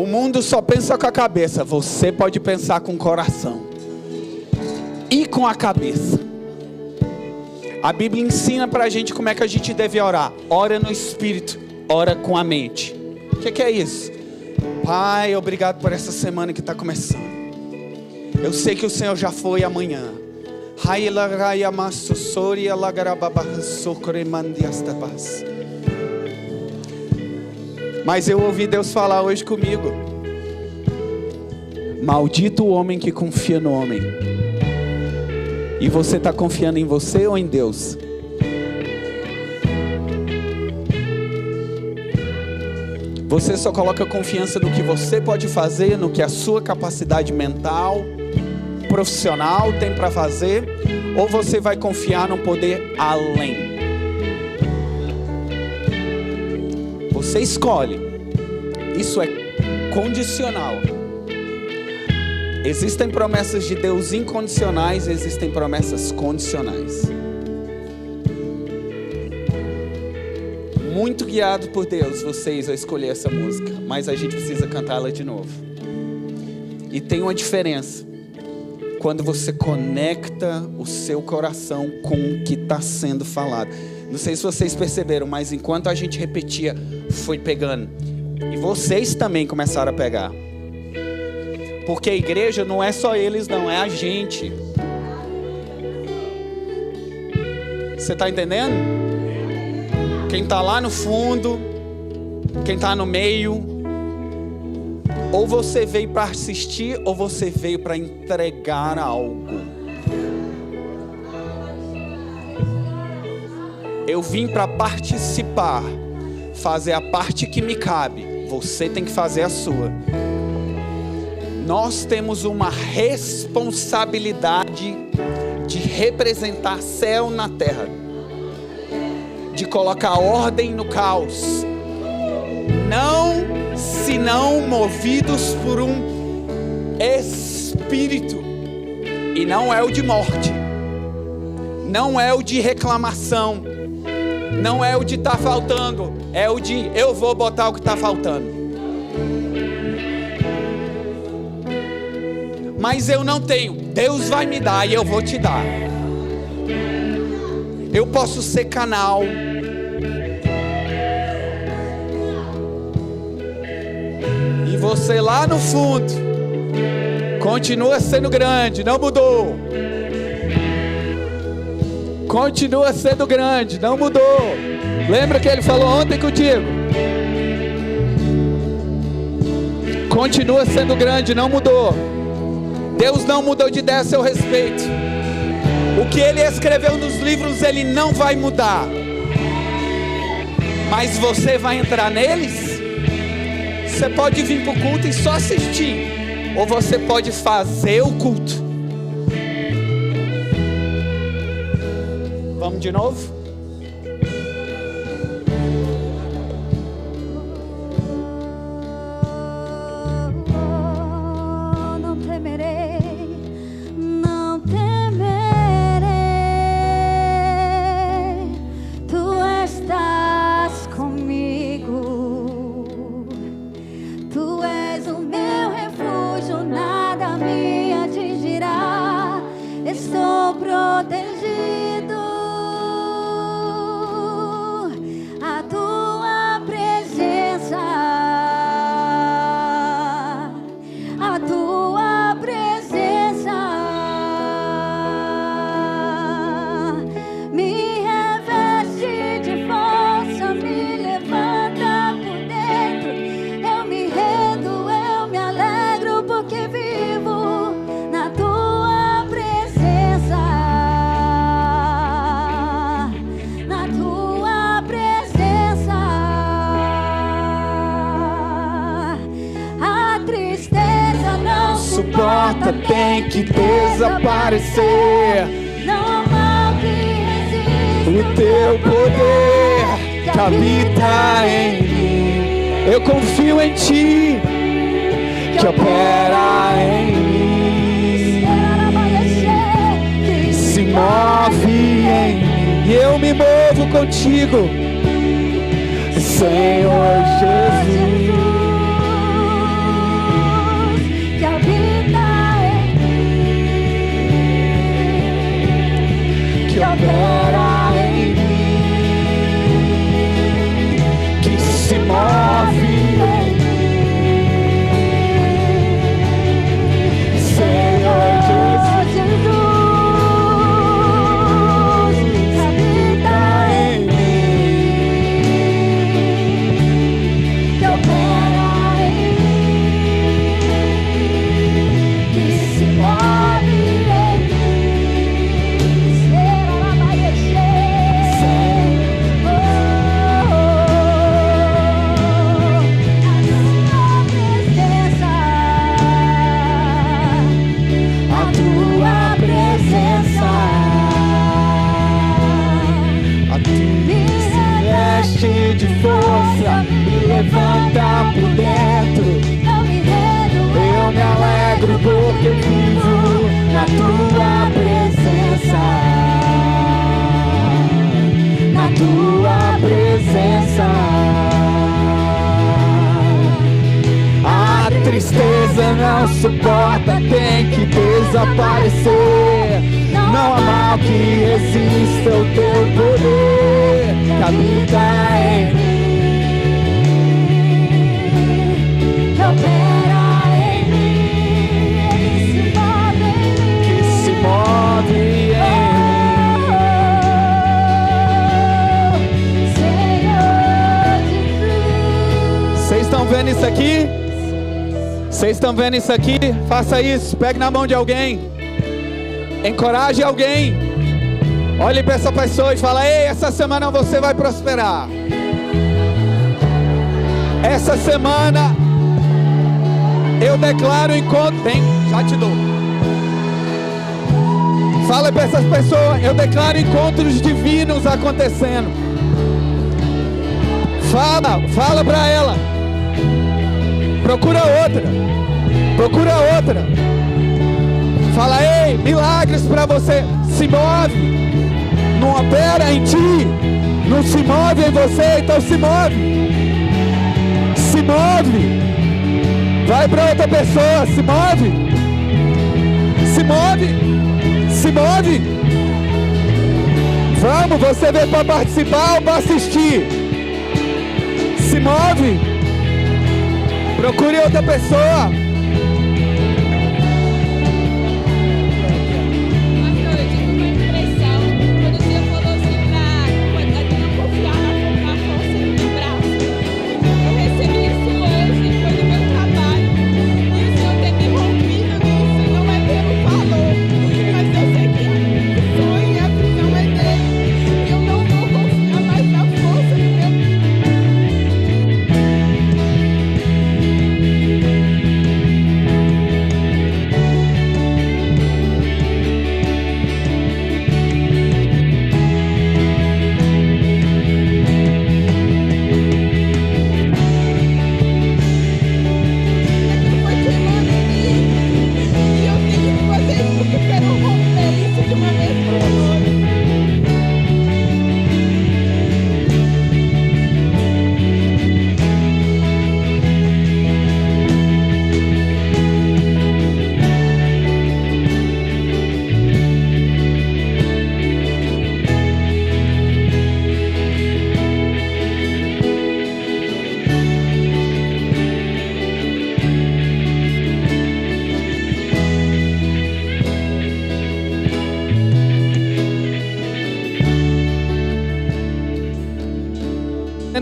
O mundo só pensa com a cabeça. Você pode pensar com o coração e com a cabeça. A Bíblia ensina pra gente como é que a gente deve orar. Ora no Espírito, ora com a mente. O que é isso? Pai, obrigado por essa semana que está começando. Eu sei que o Senhor já foi amanhã. Mas eu ouvi Deus falar hoje comigo. Maldito o homem que confia no homem. E você está confiando em você ou em Deus? Você só coloca confiança no que você pode fazer, no que a sua capacidade mental, profissional tem para fazer, ou você vai confiar no poder além? Você escolhe. Isso é condicional. Existem promessas de Deus incondicionais, existem promessas condicionais. Muito guiado por Deus, vocês vão escolher essa música, mas a gente precisa cantá-la de novo. E tem uma diferença quando você conecta o seu coração com o que está sendo falado. Não sei se vocês perceberam, mas enquanto a gente repetia, foi pegando. E vocês também começaram a pegar. Porque a igreja não é só eles, não, é a gente. Você está entendendo? Quem está lá no fundo, quem está no meio. Ou você veio para assistir, ou você veio para entregar algo. Eu vim para participar, fazer a parte que me cabe. Você tem que fazer a sua. Nós temos uma responsabilidade de representar céu na terra, de colocar ordem no caos. Não, senão movidos por um espírito. E não é o de morte, não é o de reclamação, não é o de tá faltando, é o de eu vou botar o que tá faltando. Mas eu não tenho, Deus vai me dar e eu vou te dar. Eu posso ser canal. E você lá no fundo continua sendo grande, não mudou. Continua sendo grande, não mudou. Lembra que ele falou ontem contigo? Continua sendo grande, não mudou. Deus não mudou de ideia a seu respeito. O que ele escreveu nos livros, ele não vai mudar. Mas você vai entrar neles? Você pode vir para o culto e só assistir, ou você pode fazer o culto. Vamos de novo? Não temerei, não temerei. Tu estás comigo. Tu és o meu refúgio, nada me atingirá. Estou protegido. Tem que desaparecer. Não há mal que resista o teu poder que habita em mim. Eu confio em ti, que opera em mim, que se move em mim. E eu me movo contigo, Senhor Jesus. levanta por dentro. Eu me alegro porque vivo na tua presença. Na tua presença. A tristeza não suporta, tem que desaparecer. Não há mal que resista o teu poder que habita em mim, que opera em mim, que se move em mim. Senhor Jesus. Vocês estão vendo isso aqui? Vocês estão vendo isso aqui? Faça isso, pegue na mão de alguém, encoraje alguém, olhe para essa pessoa e fala: ei, essa semana você vai prosperar. Essa semana eu declaro encontro. Já te dou. Fala para essas pessoas: eu declaro encontros divinos acontecendo. Fala para ela. Procura outra. Fala: ei, milagres para você. Se move. Não opera em ti, não se move em você, então se move. Se move. Vai para outra pessoa. Se move. Vamos, você veio para participar ou para assistir? Se move. Procure outra pessoa.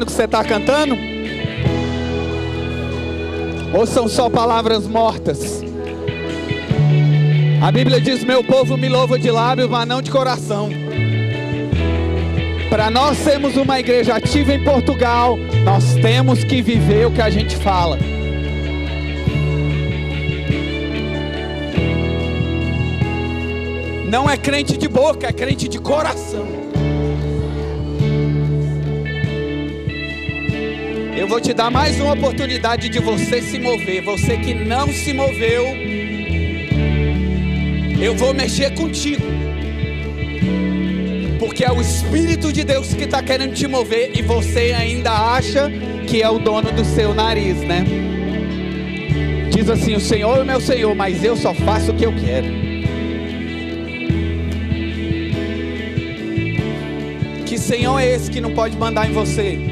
Que você está cantando? Ou são só palavras mortas? A Bíblia diz: meu povo me louva de lábios, mas não de coração. Para nós sermos uma igreja ativa em Portugal, nós temos que viver o que a gente fala. Não é crente de boca, é crente de coração. Eu vou te dar mais uma oportunidade de você se mover. Você que não se moveu, eu vou mexer contigo, porque é o Espírito de Deus que está querendo te mover, e você ainda acha que é o dono do seu nariz, né? Diz assim: o Senhor é meu Senhor, mas eu só faço o que eu quero. Que Senhor é esse que não pode mandar em você?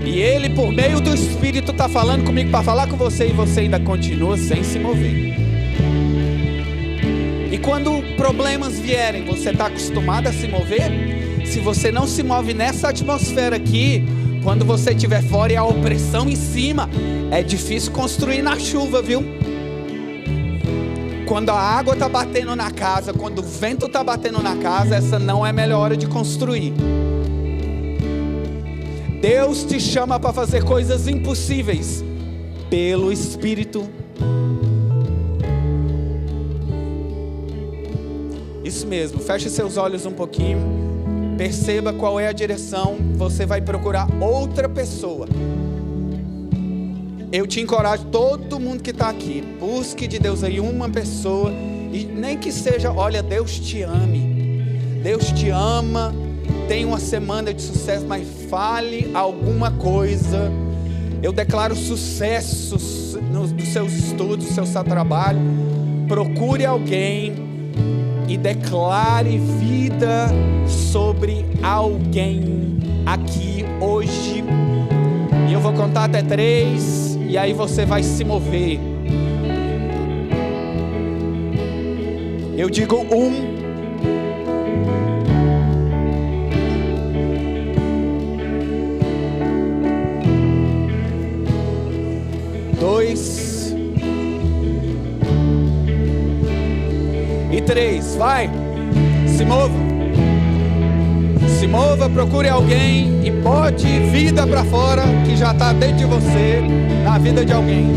E Ele, por meio do Espírito, está falando comigo para falar com você, e você ainda continua sem se mover. E quando problemas vierem, você está acostumado a se mover? Se você não se move nessa atmosfera aqui, quando você estiver fora e a opressão em cima, é difícil construir na chuva, viu? Quando a água está batendo na casa, quando o vento está batendo na casa, essa não é a melhor hora de construir. Deus te chama para fazer coisas impossíveis pelo Espírito. Isso mesmo, feche seus olhos um pouquinho. Perceba qual é a direção. Você vai procurar outra pessoa eu te encorajo, todo mundo que está aqui, busque de Deus aí uma pessoa, e nem que seja, olha, Deus te ame, Deus te ama, tem uma semana de sucesso, mas fale alguma coisa. Eu declaro sucesso nos seus estudos, no seu trabalho. Procure alguém e declare vida sobre alguém aqui hoje. E eu vou contar até 3, e aí você vai se mover. Eu digo 1. 2 e 3, vai, se mova, procure alguém e bote vida para fora que já está dentro de você, na vida de alguém.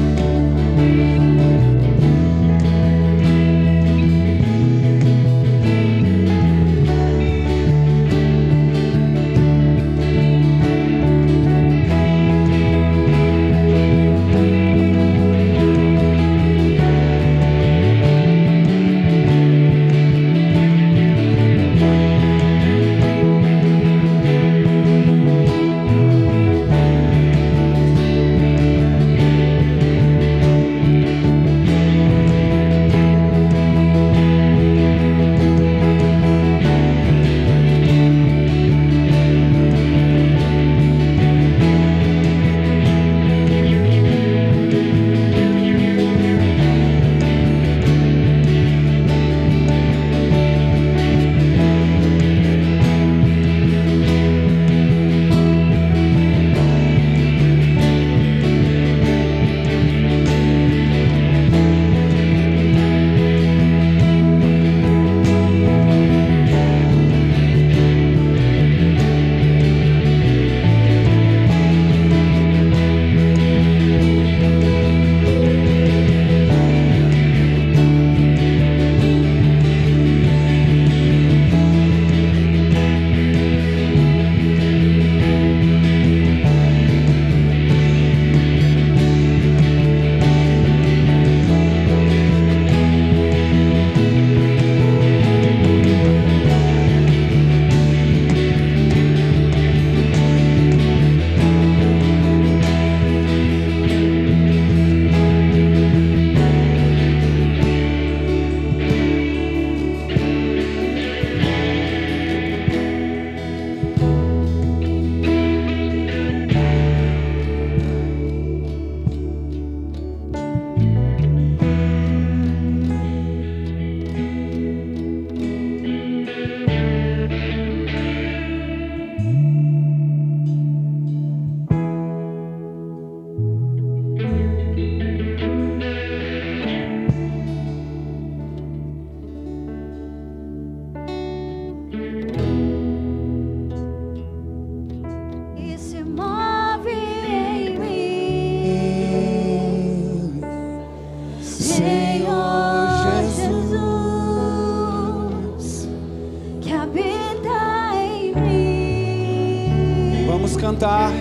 Cantar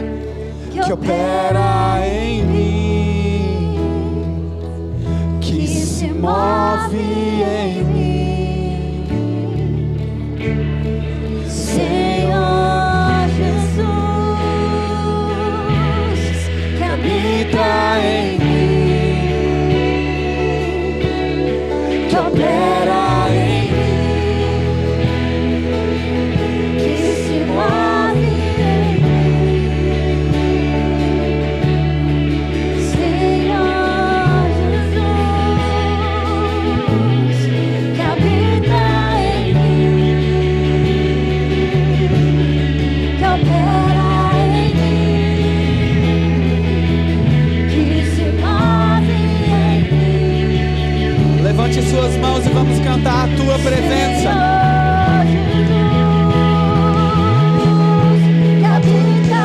que opera em mim, que se move em mim, Senhor Jesus, que habita em mim, que opera em mim, que se move em mim. Levante suas mãos e vamos cantar a tua presença. Que habita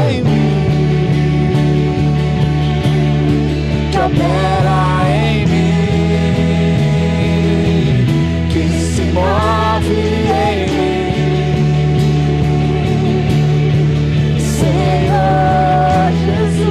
em mim, que opera em mim, que se move em mim, Senhor Jesus,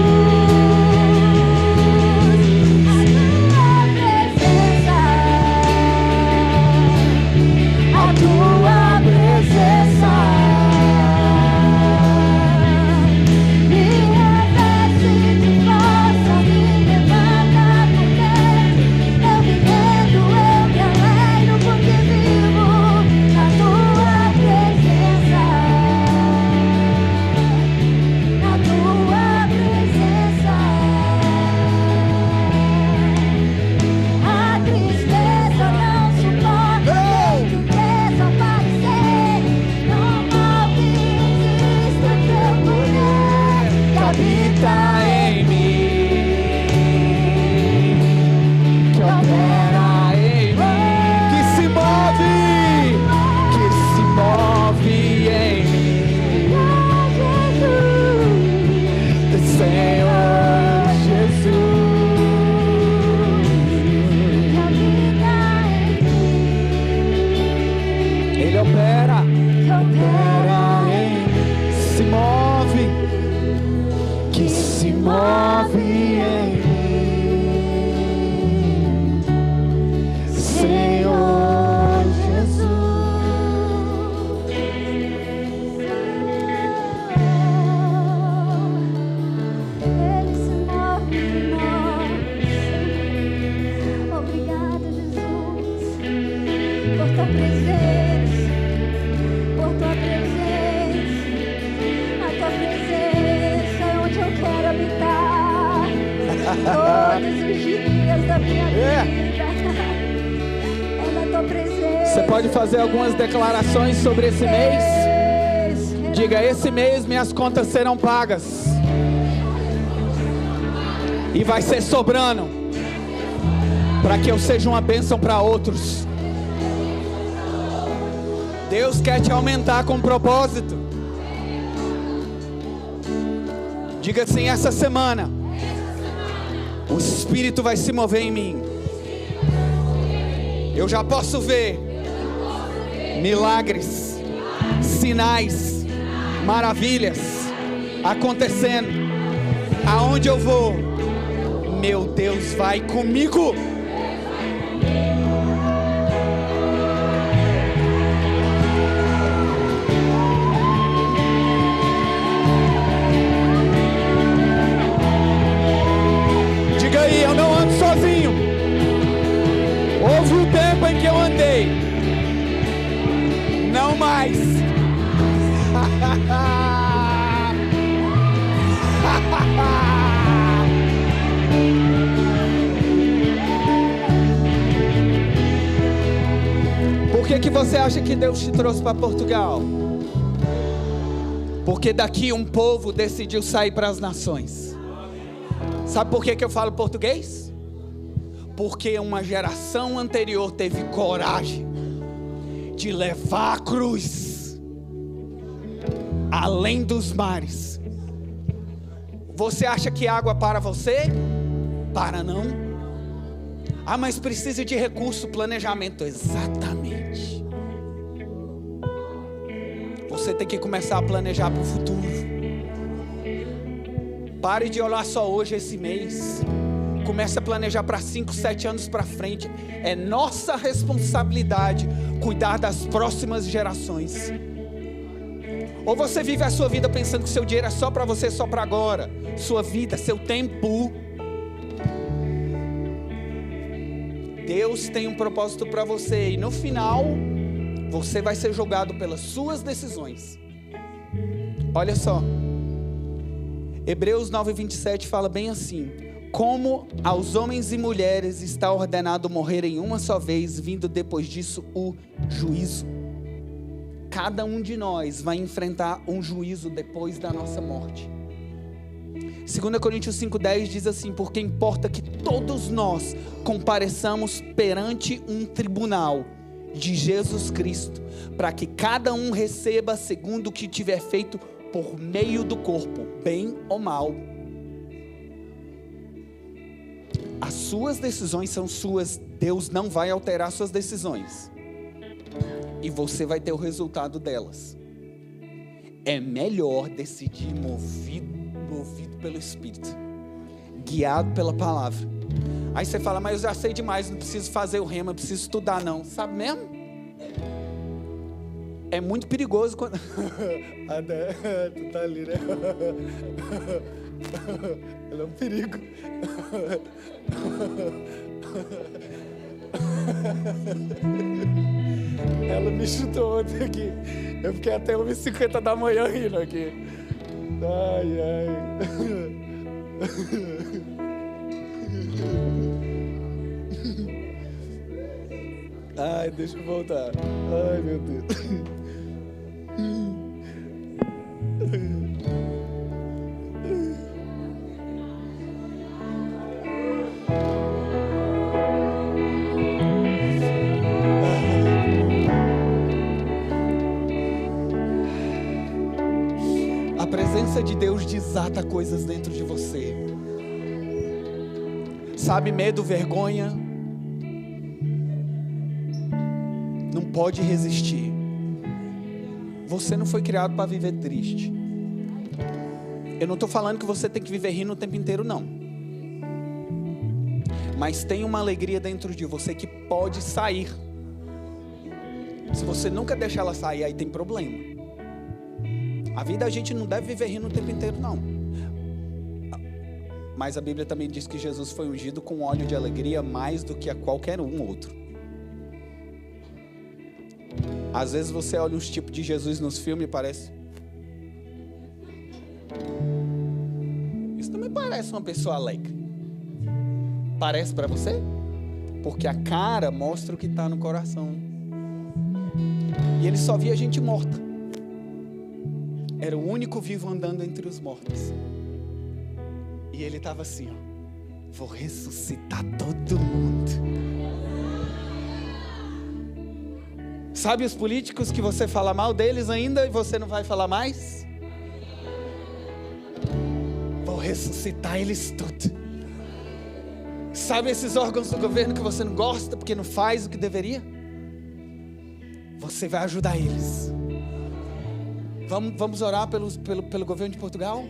que se move em mim, Senhor Jesus. Ele se move em nós. Obrigada, Jesus, por tua presença, por tua presença. A tua presença é onde eu quero habitar todos os dias da minha vida. É na tua presença. Você pode fazer algumas declarações sobre esse mês? Diga: esse mês minhas contas serão pagas. E vai ser sobrando, para que eu seja uma bênção para outros. Deus quer te aumentar com propósito. Diga assim: essa semana o Espírito vai se mover em mim. Eu já posso ver milagres, sinais, maravilhas acontecendo. Aonde eu vou, meu Deus vai comigo. Diga aí: eu não ando sozinho. Houve um tempo em que eu andei, não mais. Por que você acha que Deus te trouxe para Portugal? Porque daqui um povo decidiu sair para as nações. Sabe por que eu falo português? Porque uma geração anterior teve coragem de levar a cruz além dos mares. Você acha que água para você? Para não. Ah, mas precisa de recurso, planejamento. Exatamente. Você tem que começar a planejar para o futuro. Pare de olhar só hoje, esse mês. Comece a planejar para 5, 7 anos para frente. É nossa responsabilidade cuidar das próximas gerações. Ou você vive a sua vida pensando que seu dinheiro é só para você, só para agora. Sua vida, seu tempo. Deus tem um propósito para você. E no final, você vai ser julgado pelas suas decisões. Olha só. Hebreus 9:27 fala bem assim: como aos homens e mulheres está ordenado morrerem uma só vez, vindo depois disso o juízo. Cada um de nós vai enfrentar um juízo depois da nossa morte. 2 Coríntios 5:10 diz assim: porque importa que todos nós compareçamos perante um tribunal de Jesus Cristo, para que cada um receba segundo o que tiver feito por meio do corpo, bem ou mal. As suas decisões são suas. Deus não vai alterar suas decisões. E você vai ter o resultado delas. É melhor decidir movido pelo Espírito, guiado pela palavra. Aí você fala: mas eu já sei demais, não preciso fazer o rema, não preciso estudar não. Sabe mesmo? É muito perigoso quando... Tu tá ali, né? Ela é um perigo. Ela me chutou ontem aqui. Eu fiquei até 1h50 da manhã rindo aqui. Ai, ai. Ai, deixa eu voltar. Ai, meu Deus. A presença de Deus desata coisas dentro de você. Sabe, medo, vergonha, não pode resistir. Você não foi criado para viver triste. Eu não estou falando que você tem que viver rindo o tempo inteiro, não. Mas tem uma alegria dentro de você que pode sair. Se você nunca deixar ela sair, aí tem problema. A vida a gente não deve viver rindo o tempo inteiro, não. Mas a Bíblia também diz que Jesus foi ungido com óleo de alegria mais do que a qualquer um outro. Às vezes você olha uns tipos de Jesus nos filmes e parece... Isso também parece uma pessoa alegre. Parece para você? Porque a cara mostra o que está no coração. E ele só via gente morta. Era o único vivo andando entre os mortos. E ele estava assim, ó: vou ressuscitar todo mundo. Sabe os políticos que você fala mal deles ainda e você não vai falar mais? Vou ressuscitar eles tudo. Sabe esses órgãos do governo que você não gosta porque não faz o que deveria? Você vai ajudar eles. Vamos orar pelo governo de Portugal?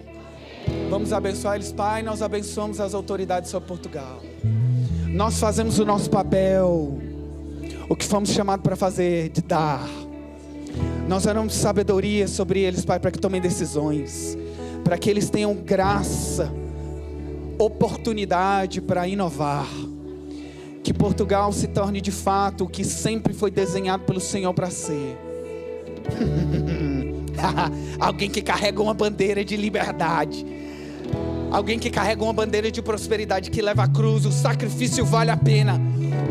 Vamos abençoar eles, Pai. Nós abençoamos as autoridades sobre Portugal. Nós fazemos o nosso papel, o que fomos chamados para fazer, de dar. Nós oramos sabedoria sobre eles, Pai, para que tomem decisões, para que eles tenham graça, oportunidade para inovar. Que Portugal se torne de fato o que sempre foi desenhado pelo Senhor para ser. Alguém que carrega uma bandeira de liberdade, alguém que carrega uma bandeira de prosperidade, que leva a cruz. O sacrifício vale a pena,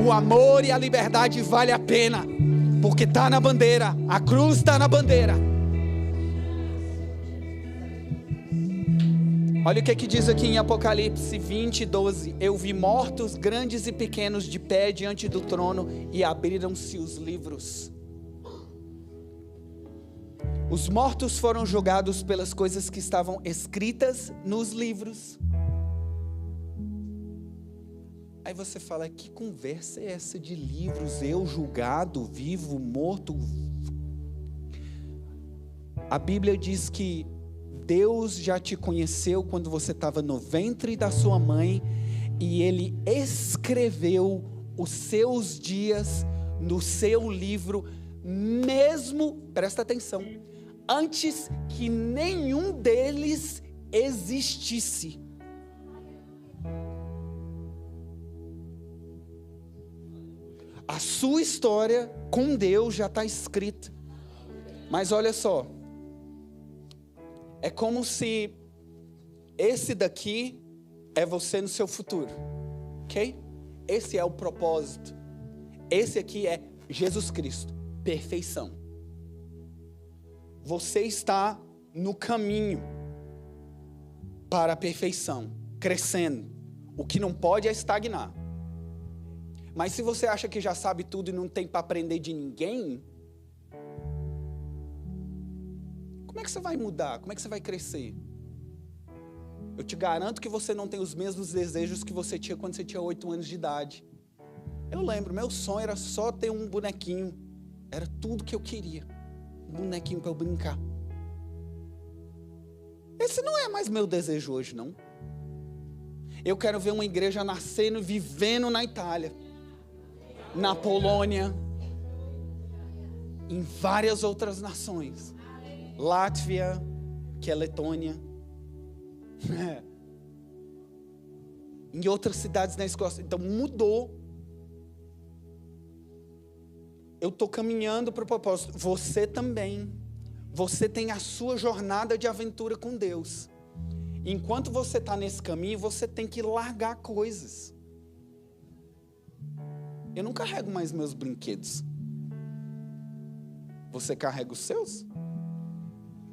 o amor e a liberdade vale a pena, porque está na bandeira, a cruz está na bandeira. Olha o que diz aqui em Apocalipse 20:12. Eu vi mortos, grandes e pequenos, de pé diante do trono, e abriram-se os livros. Os mortos foram julgados pelas coisas que estavam escritas nos livros. Aí você fala: que conversa é essa de livros? Eu julgado, vivo, morto? A Bíblia diz que Deus já te conheceu quando você estava no ventre da sua mãe, e Ele escreveu os seus dias no seu livro, mesmo, presta atenção, antes que nenhum deles existisse. A sua história com Deus já está escrita. Mas olha só, é como se esse daqui é você no seu futuro, ok? Esse é o propósito. Esse aqui é Jesus Cristo, perfeição. Você está no caminho para a perfeição, crescendo. O que não pode é estagnar. Mas se você acha que já sabe tudo e não tem para aprender de ninguém, como é que você vai mudar? Como é que você vai crescer? Eu te garanto que você não tem os mesmos desejos que você tinha quando você tinha 8 anos de idade. Eu lembro, meu sonho era só ter um bonequinho. Era tudo que eu queria. Um bonequinho para eu brincar. Esse não é mais meu desejo hoje, não. Eu quero ver uma igreja nascendo, vivendo na Itália, na Polônia, em várias outras nações. Látvia, que é Letônia, em outras cidades na Escócia. Então mudou. Eu estou caminhando para o propósito. Você também. Você tem a sua jornada de aventura com Deus. Enquanto você está nesse caminho, você tem que largar coisas. Eu não carrego mais meus brinquedos. Você carrega os seus?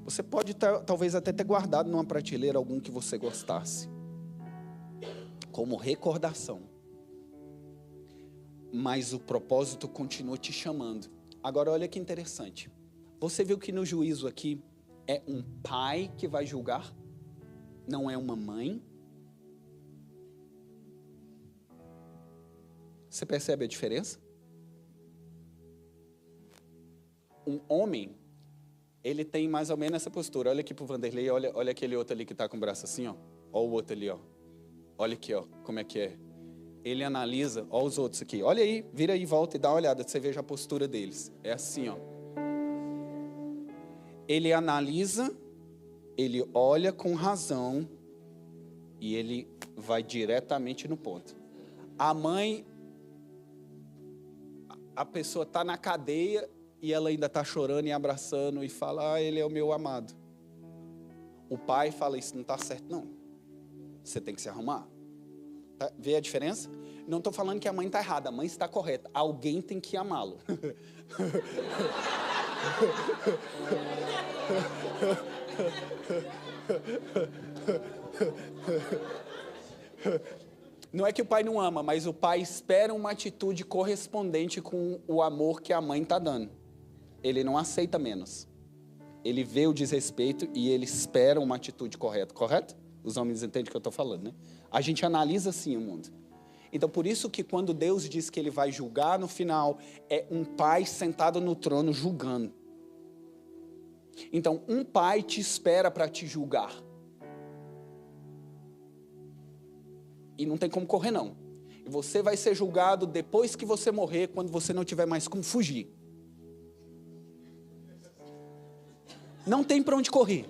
Você pode talvez até ter guardado numa prateleira algum que você gostasse, como recordação. Mas o propósito continua te chamando. Agora olha que interessante. Você viu que no juízo aqui é um pai que vai julgar? Não é uma mãe? Você percebe a diferença? Um homem Ele tem mais ou menos essa postura. Olha aqui pro Vanderlei, olha aquele outro ali que está com o braço assim, ó. Olha o outro ali, ó. Olha aqui, ó, como é que é. Ele analisa, olha os outros aqui. Olha aí, vira aí, volta e dá uma olhada, você veja a postura deles. É assim, ó. Ele analisa, ele olha com razão e ele vai diretamente no ponto. A mãe, a pessoa está na cadeia e ela ainda está chorando e abraçando e fala, ele é o meu amado. O pai fala, isso não está certo não. Você tem que se arrumar. Tá? Vê a diferença? Não estou falando que a mãe está errada, a mãe está correta. Alguém tem que amá-lo. Não é que o pai não ama, mas o pai espera uma atitude correspondente com o amor que a mãe está dando. Ele não aceita menos. Ele vê o desrespeito e ele espera uma atitude correta. Correto? Os homens entendem o que eu estou falando, né? A gente analisa assim o mundo. Então, por isso que quando Deus diz que ele vai julgar no final, é um pai sentado no trono julgando. Então, um pai te espera para te julgar. E não tem como correr, não. E você vai ser julgado depois que você morrer, quando você não tiver mais como fugir. Não tem para onde correr.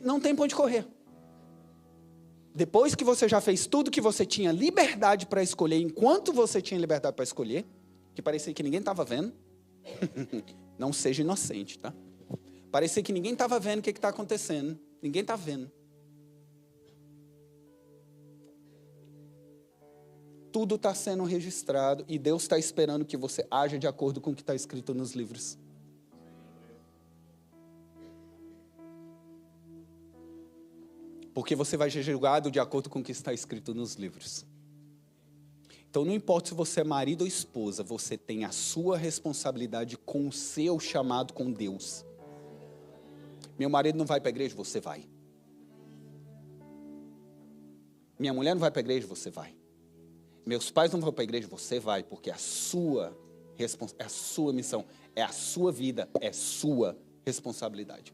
Não tem para onde correr. Depois que você já fez tudo que você tinha liberdade para escolher, enquanto você tinha liberdade para escolher, que parecia que ninguém estava vendo, não seja inocente, tá? Parecia que ninguém estava vendo o que está acontecendo. Ninguém está vendo. Tudo está sendo registrado e Deus está esperando que você haja de acordo com o que está escrito nos livros. Porque você vai ser julgado de acordo com o que está escrito nos livros. Então, não importa se você é marido ou esposa, você tem a sua responsabilidade com o seu chamado com Deus. Meu marido não vai para a igreja, você vai. Minha mulher não vai para a igreja, você vai. Meus pais não vão para a igreja, você vai, porque é a sua missão, é a sua vida, é a sua responsabilidade.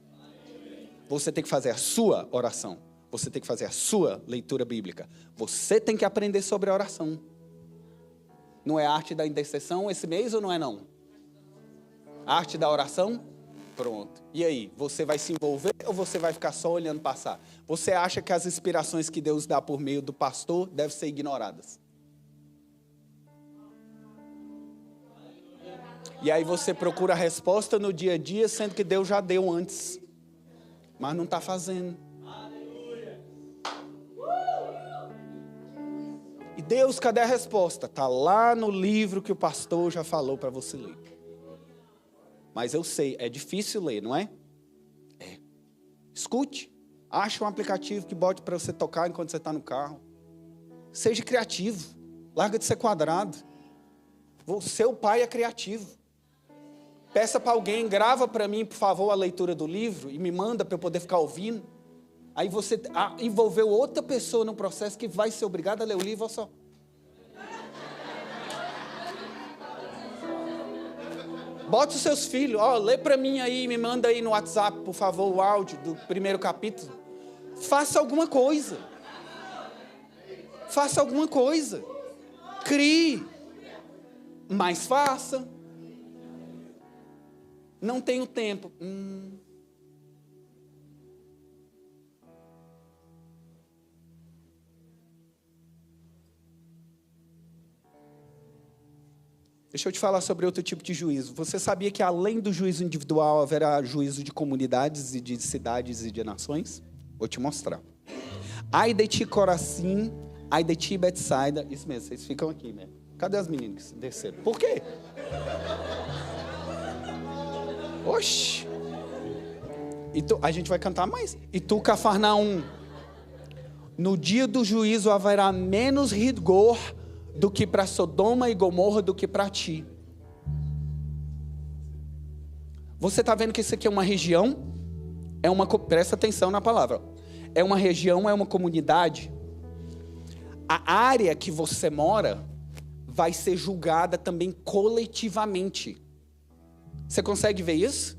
Você tem que fazer a sua oração. Você tem que fazer a sua leitura bíblica. Você tem que aprender sobre a oração. Não é a arte da intercessão esse mês ou não é não? A arte da oração? Pronto. E aí, você vai se envolver ou você vai ficar só olhando passar? Você acha que as inspirações que Deus dá por meio do pastor devem ser ignoradas? E aí você procura a resposta no dia a dia, sendo que Deus já deu antes. Mas não está fazendo. E Deus, cadê a resposta? Está lá no livro que o pastor já falou para você ler. Mas eu sei, é difícil ler, não é? É. Escute. Ache um aplicativo que bote para você tocar enquanto você está no carro. Seja criativo. Larga de ser quadrado. O seu pai é criativo. Peça para alguém, grava para mim, por favor, a leitura do livro e me manda para eu poder ficar ouvindo. Aí você envolveu outra pessoa no processo que vai ser obrigada a ler o livro, olha só. Bota os seus filhos, lê para mim aí, me manda aí no WhatsApp, por favor, o áudio do primeiro capítulo. Faça alguma coisa. Faça alguma coisa. Crie. Mas faça. Não tenho tempo. Deixa eu te falar sobre outro tipo de juízo. Você sabia que além do juízo individual haverá juízo de comunidades e de cidades e de nações? Vou te mostrar. Ai de ti, Corazim, ai de ti, Betsaida. Isso mesmo, vocês ficam aqui, né? Cadê as meninas que desceram? Por quê? Oxi. A gente vai cantar mais. E tu, Cafarnaum, no dia do juízo haverá menos rigor do que para Sodoma e Gomorra, do que para ti. Você está vendo que isso aqui é uma região? Presta atenção na palavra. É uma região, é uma comunidade. A área que você mora vai ser julgada também coletivamente. Você consegue ver isso?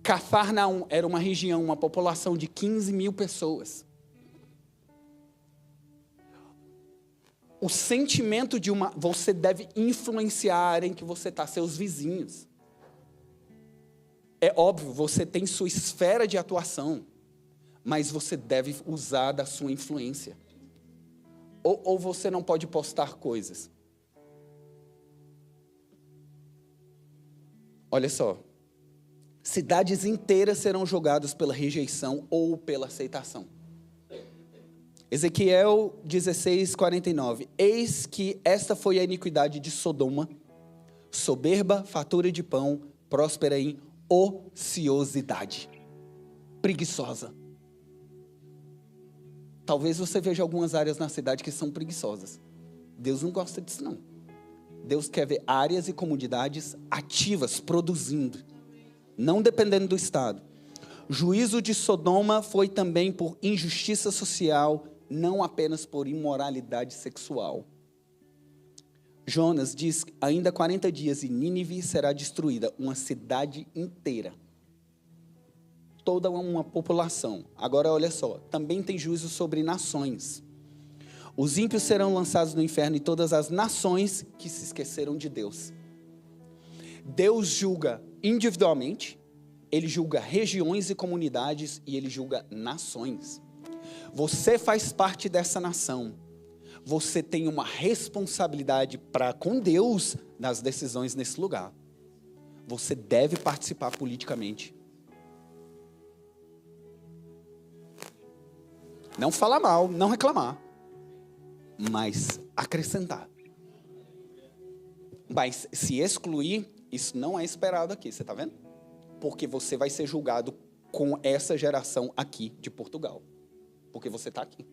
Cafarnaum era uma região, uma população de 15 mil pessoas. O sentimento de você deve influenciar a área em que você está, seus vizinhos. É óbvio, você tem sua esfera de atuação, mas você deve usar da sua influência. Ou você não pode postar coisas. Olha só. Cidades inteiras serão julgadas pela rejeição ou pela aceitação. Ezequiel 16:49. Eis que esta foi a iniquidade de Sodoma, soberba, fartura de pão, próspera em ociosidade, preguiçosa. Talvez você veja algumas áreas na cidade que são preguiçosas. Deus não gosta disso, não. Deus quer ver áreas e comunidades ativas, produzindo, não dependendo do estado. Juízo de Sodoma foi também por injustiça social, não apenas por imoralidade sexual. Jonas diz, ainda 40 dias e Nínive será destruída, uma cidade inteira. Toda uma população. Agora olha só, também tem juízo sobre nações. Os ímpios serão lançados no inferno e todas as nações que se esqueceram de Deus. Deus julga individualmente, Ele julga regiões e comunidades e Ele julga nações. Você faz parte dessa nação. Você tem uma responsabilidade para com Deus nas decisões nesse lugar. Você deve participar politicamente. Não falar mal, não reclamar, mas acrescentar. Mas se excluir, isso não é esperado aqui, você está vendo? Porque você vai ser julgado com essa geração aqui de Portugal. Porque você está aqui.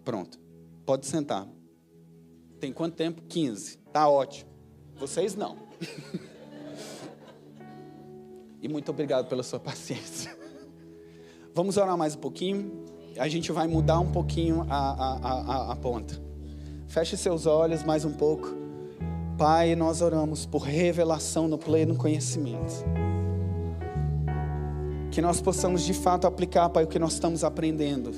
Pronto. Pode sentar. Tem quanto tempo? 15. Tá ótimo. Vocês não. E muito obrigado pela sua paciência. Vamos orar mais um pouquinho. A gente vai mudar um pouquinho a ponta. Feche seus olhos mais um pouco. Pai, nós oramos por revelação no pleno conhecimento. Que nós possamos de fato aplicar, Pai, o que nós estamos aprendendo.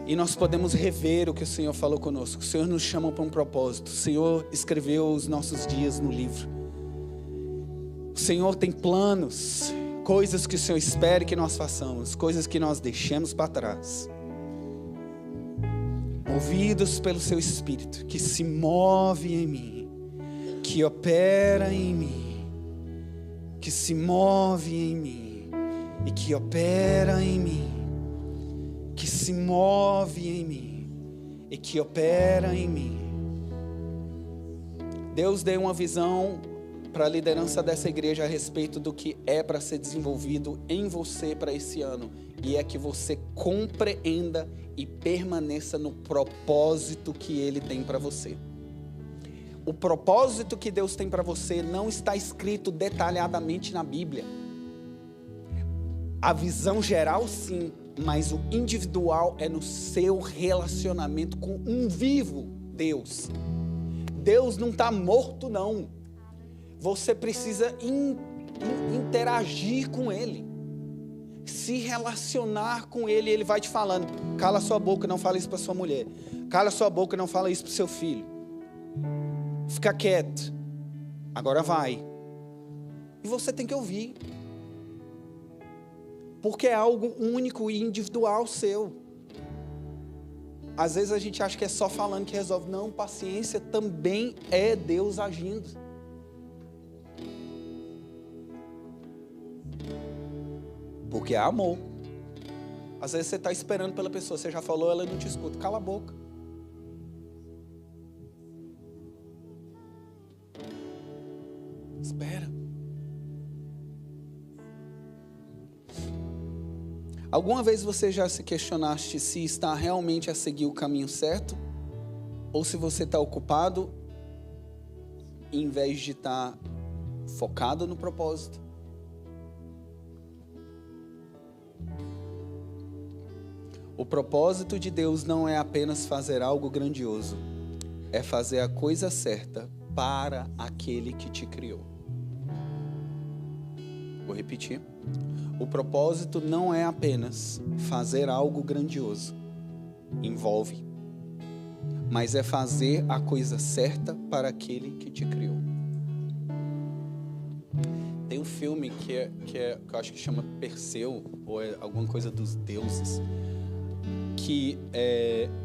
E nós podemos rever o que o Senhor falou conosco. O Senhor nos chama para um propósito. O Senhor escreveu os nossos dias no livro. O Senhor tem planos, coisas que o Senhor espera que nós façamos, coisas que nós deixemos para trás. Movidos pelo Seu Espírito, que se move em mim, que opera em mim, que se move em mim e que opera em mim, que se move em mim e que opera em mim. Deus deu uma visão para a liderança dessa igreja a respeito do que é para ser desenvolvido em você para esse ano. E é que você compreenda e permaneça no propósito que Ele tem para você. O propósito que Deus tem para você não está escrito detalhadamente na Bíblia. A visão geral sim, mas o individual é no seu relacionamento com um vivo Deus. Deus não está morto não. Você precisa interagir com Ele, se relacionar com Ele. Ele vai te falando, cala sua boca, não fala isso para sua mulher, cala sua boca, não fala isso para o seu filho, fica quieto, agora vai. E você tem que ouvir, porque é algo único e individual seu. Às vezes a gente acha que é só falando que resolve. Não, paciência também é Deus agindo. Porque é amor. Às vezes você está esperando pela pessoa, você já falou, ela não te escuta. Cala a boca. Espera. Alguma vez você já se questionaste se está realmente a seguir o caminho certo? Ou se você está ocupado em vez de estar focado no propósito? O propósito de Deus não é apenas fazer algo grandioso, é fazer a coisa certa para aquele que te criou. repetir. O propósito não é apenas fazer algo grandioso. Envolve. Mas é fazer a coisa certa para aquele que te criou. Tem um filme que eu acho que chama Perseu, ou é alguma coisa dos deuses, que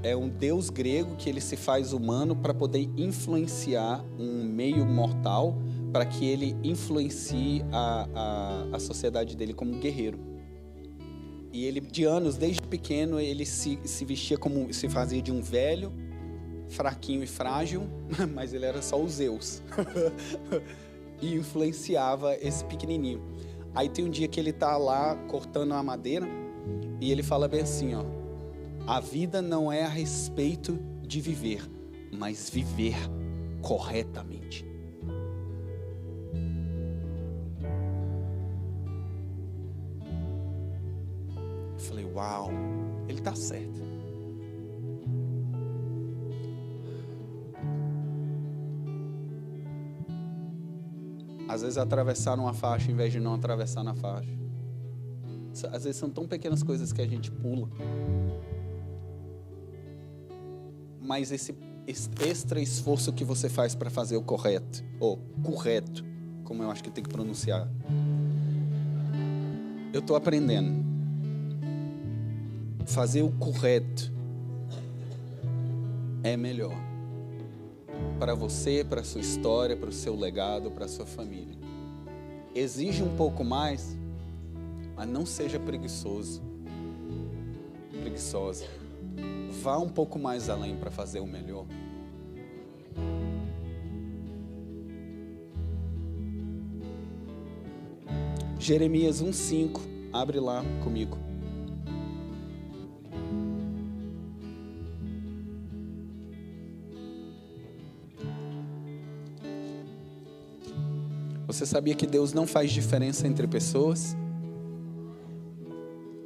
é um deus grego que ele se faz humano para poder influenciar um meio mortal, para que ele influencie a sociedade dele como guerreiro. E ele, de anos, desde pequeno, ele se vestia como, se fazia de um velho, fraquinho e frágil, mas ele era só o Zeus. E influenciava esse pequenininho. Aí tem um dia que ele tá lá cortando a madeira e ele fala bem assim, ó: a vida não é a respeito de viver, mas viver corretamente. Eu falei, uau, ele tá certo. Às vezes atravessar uma faixa em vez de não atravessar na faixa. Às vezes são tão pequenas coisas que a gente pula. Mas esse extra esforço que você faz para fazer o correto, ou correto, como eu acho que tem que pronunciar. Eu estou aprendendo. Fazer o correto é melhor. Para você, para a sua história, para o seu legado, para a sua família. Exige um pouco mais, mas não seja preguiçosa. Vá um pouco mais além para fazer o melhor. Jeremias 1:5, abre lá comigo. Você sabia que Deus não faz diferença entre pessoas?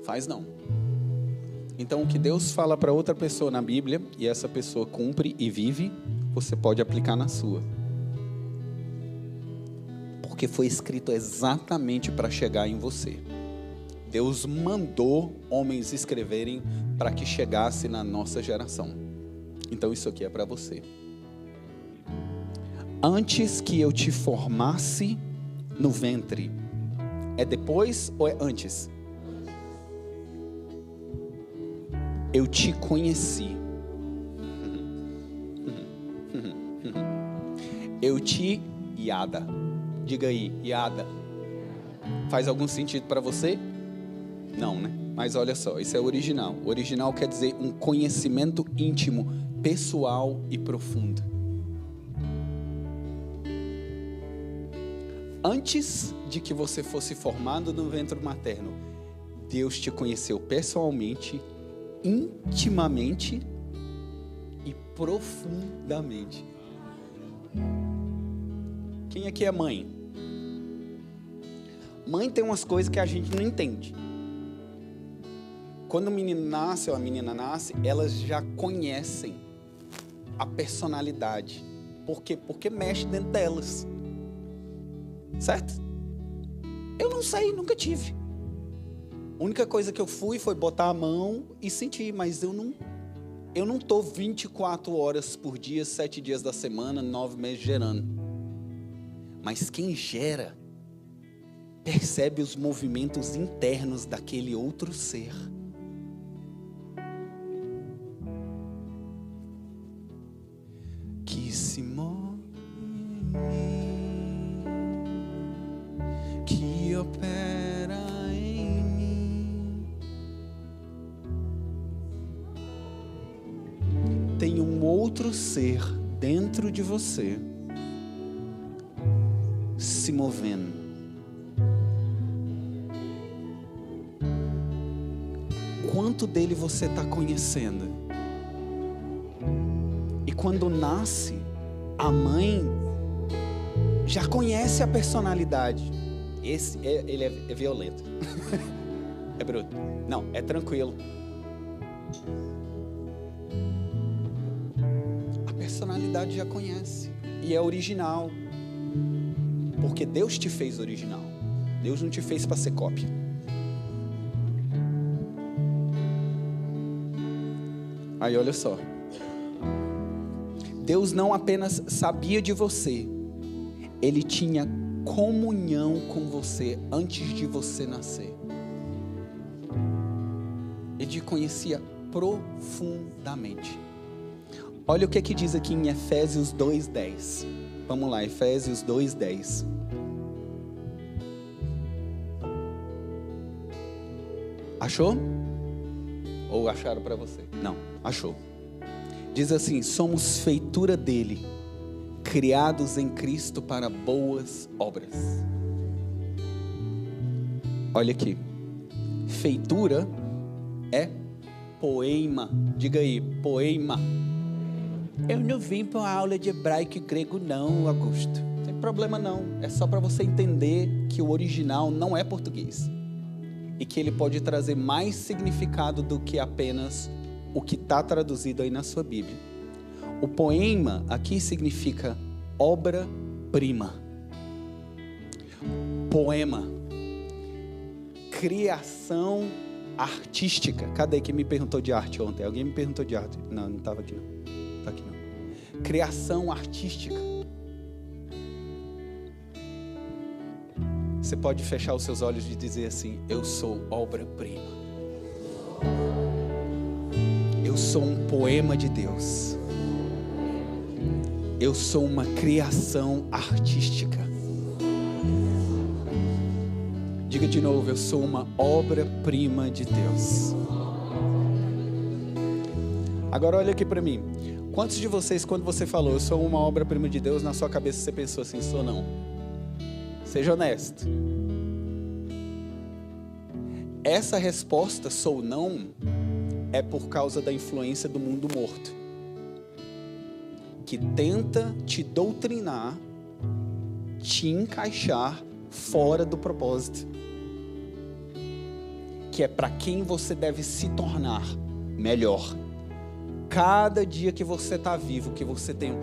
Faz não. Então o que Deus fala para outra pessoa na Bíblia, e essa pessoa cumpre e vive, você pode aplicar na sua. Porque foi escrito exatamente para chegar em você. Deus mandou homens escreverem para que chegasse na nossa geração. Então isso aqui é para você. Antes que eu te formasse no ventre. É depois ou é antes? Eu te conheci. Eu te Yada. Diga aí, Yada. Faz algum sentido para você? Não, né? Mas olha só, isso é o original. O original quer dizer um conhecimento íntimo, pessoal e profundo. Antes de que você fosse formado no ventre materno, Deus te conheceu pessoalmente, intimamente e profundamente. Quem aqui é mãe? Mãe tem umas coisas que a gente não entende. Quando o menino nasce ou a menina nasce, elas já conhecem a personalidade. Por quê? Porque mexe dentro delas. Certo? Eu não sei, nunca tive. A única coisa que eu fui foi botar a mão e sentir, mas eu não tô 24 horas por dia, 7 dias da semana, 9 meses gerando. Mas quem gera percebe os movimentos internos daquele outro ser. Que se move em mim, que opera em mim. Tem um outro ser dentro de você se movendo. Quanto dele você está conhecendo? E quando nasce, a mãe já conhece a personalidade. Ele é violento. É bruto. Não, é tranquilo. A personalidade já conhece. E é original. Porque Deus te fez original. Deus não te fez para ser cópia. Aí olha só. Deus não apenas sabia de você, Ele tinha comunhão com você antes de você nascer. Ele te conhecia profundamente. Olha o que diz aqui em Efésios 2:10. Vamos lá, Efésios 2:10. Achou? Ou acharam para você? Não, achou. Diz assim: somos feitura dele, criados em Cristo para boas obras. Olha aqui. Feitura é poema. Diga aí, poema. Eu não vim para uma aula de hebraico e grego não, Augusto. Não tem problema não. É só para você entender que o original não é português. E que ele pode trazer mais significado do que apenas o que está traduzido aí na sua Bíblia. O poema aqui significa obra-prima. Poema. Criação artística. Cadê quem me perguntou de arte ontem? Alguém me perguntou de arte? Não, não estava aqui não. Está aqui não. Criação artística. Você pode fechar os seus olhos e dizer assim: eu sou obra-prima. Eu sou um poema de Deus. Eu sou uma criação artística. Diga de novo: eu sou uma obra-prima de Deus. Agora olha aqui para mim. Quantos de vocês, quando você falou eu sou uma obra-prima de Deus, na sua cabeça você pensou assim: sou não? Seja honesto. Essa resposta, sou não, é por causa da influência do mundo morto, que tenta te doutrinar, te encaixar fora do propósito, que é para quem você deve se tornar melhor. Cada dia que você está vivo, que você tem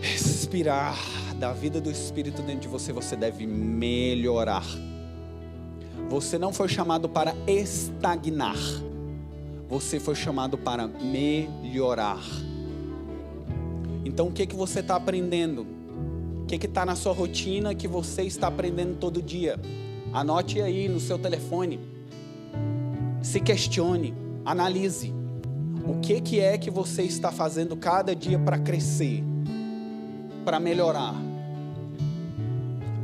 respirar da vida do Espírito dentro de você, você deve melhorar. Você não foi chamado para estagnar. Você foi chamado para melhorar. Então o que você está aprendendo? O que está na sua rotina que você está aprendendo todo dia? Anote aí no seu telefone. Se questione, analise. O que é que você está fazendo cada dia para crescer? Para melhorar?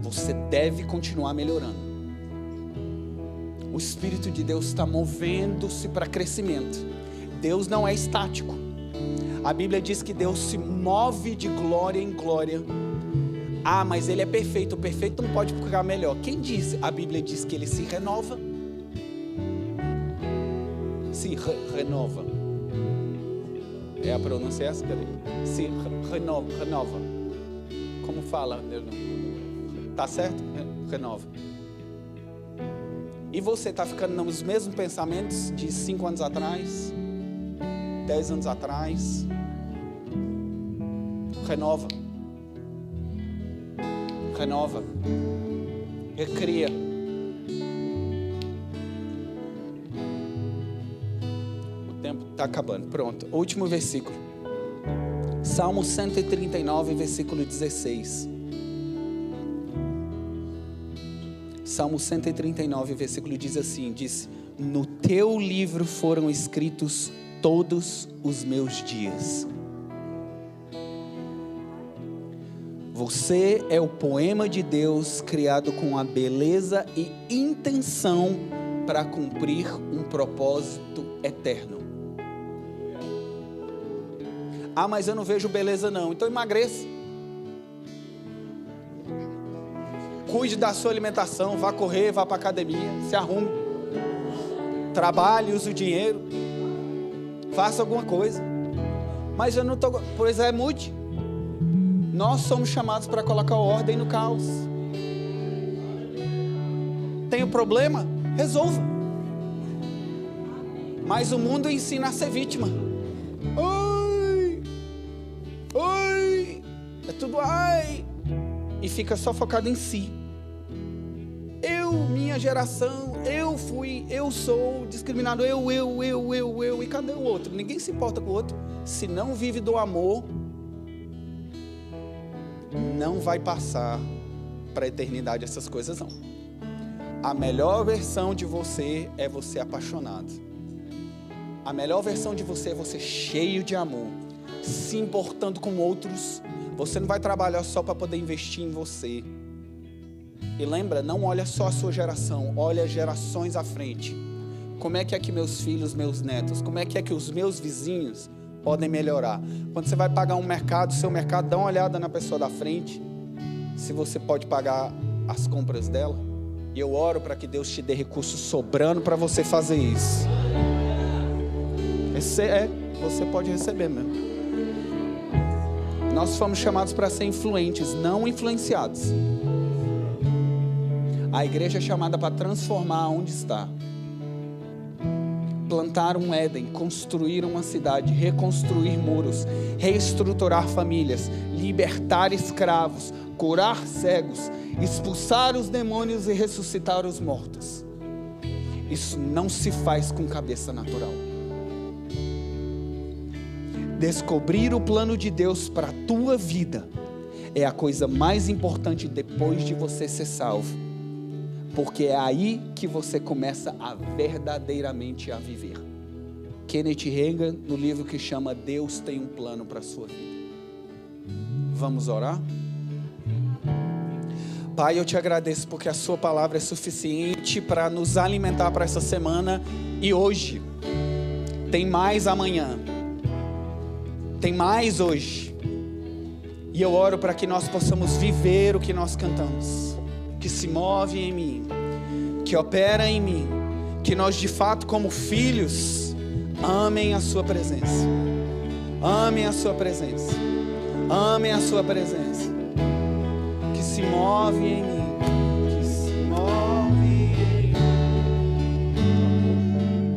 Você deve continuar melhorando. O Espírito de Deus está movendo-se para crescimento. Deus não é estático. A Bíblia diz que Deus se move de glória em glória. Ah, mas Ele é perfeito. O perfeito não pode ficar melhor. Quem disse? A Bíblia diz que Ele se renova. Se renova. É a pronúncia essa? Se renova. Como fala? Tá certo? Renova. E você está ficando nos mesmos pensamentos de 5 anos atrás? 10 anos atrás? Renova. Renova. Recria. O tempo está acabando. Pronto. Último versículo. Salmo 139, versículo 16. Salmo 139, versículo diz assim, diz: no teu livro foram escritos todos os meus dias. Você é o poema de Deus criado com a beleza e intenção para cumprir um propósito eterno. Ah, mas eu não vejo beleza não, então emagreça. Cuide da sua alimentação, vá correr, vá para a academia, se arrume. Trabalhe, use o dinheiro. Faça alguma coisa. Mas eu não estou... Pois é, mude. Nós somos chamados para colocar ordem no caos. Tem um problema? Resolva. Mas o mundo ensina a ser vítima. Ai, é tudo ai. E fica só focado em si. minha geração, eu sou discriminado, eu, e cadê o outro? Ninguém se importa com o outro. Se não vive do amor, não vai passar para a eternidade essas coisas não. A melhor versão de você é você apaixonado. A melhor versão de você é você cheio de amor, se importando com outros. Você não vai trabalhar só para poder investir em você. E lembra, não olha só a sua geração, olha gerações à frente. Como é que meus filhos, meus netos, como é que os meus vizinhos podem melhorar? Quando você vai pagar um mercado, seu mercado, dá uma olhada na pessoa da frente, se você pode pagar as compras dela. E eu oro para que Deus te dê recursos sobrando para você fazer isso. Você pode receber mesmo. Nós fomos chamados para ser influentes, não influenciados. A igreja é chamada para transformar onde está. Plantar um Éden, construir uma cidade, reconstruir muros, reestruturar famílias, libertar escravos, curar cegos, expulsar os demônios e ressuscitar os mortos. Isso não se faz com cabeça natural. Descobrir o plano de Deus para a tua vida é a coisa mais importante depois de você ser salvo. Porque é aí que você começa a verdadeiramente a viver. Kenneth Hagin, no livro que chama Deus Tem um Plano para a Sua Vida. Vamos orar? Pai, eu te agradeço porque a sua palavra é suficiente para nos alimentar para essa semana e hoje. Tem mais amanhã. Tem mais hoje. E eu oro para que nós possamos viver o que nós cantamos. Que se move em mim, que opera em mim, que nós de fato como filhos amem a sua presença, amem a sua presença, amem a sua presença, que se move em mim.